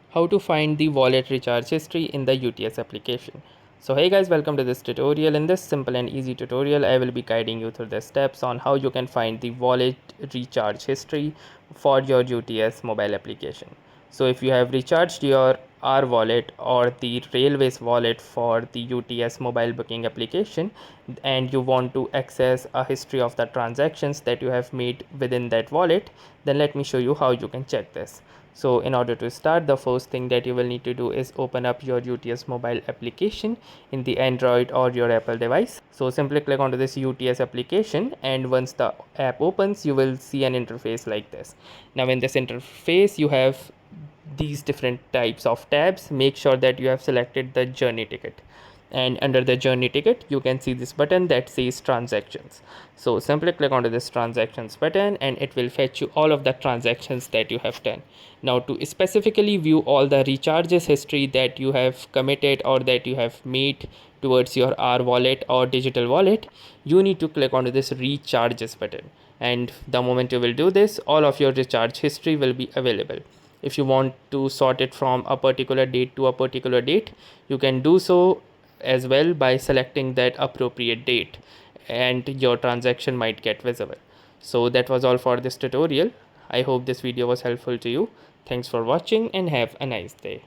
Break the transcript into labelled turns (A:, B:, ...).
A: how to find the wallet recharge history in the UTS application. So hey guys, welcome to this tutorial. In this simple and easy tutorial, I will be guiding you through the steps on how you can find the wallet recharge history for your UTS mobile application. So if you have recharged your R-Wallet or the Railways wallet for the UTS mobile booking application and you want to access a history of the transactions that you have made within that wallet, then let me show you how you can check this. So in order to start, the first thing that you will need to do is open up your UTS mobile application in the Android or your Apple device. So simply click onto this UTS application, and once the app opens, you will see an interface like this. Now in this interface, you have these different types of tabs. Make sure that you have selected the journey ticket, and under the journey ticket you can see this button that says transactions. So simply click onto this transactions button and it will fetch you all of the transactions that you have done. Now to specifically view all the recharges history that you have committed or that you have made towards your R wallet or digital wallet, you need to click onto this recharges button, and the moment you will do this, all of your recharge history will be available. If you want to sort it from a particular date to a particular date, you can do so as well by selecting that appropriate date, and your transaction might get visible. So that was all for this tutorial. I hope this video was helpful to you. Thanks for watching and have a nice day.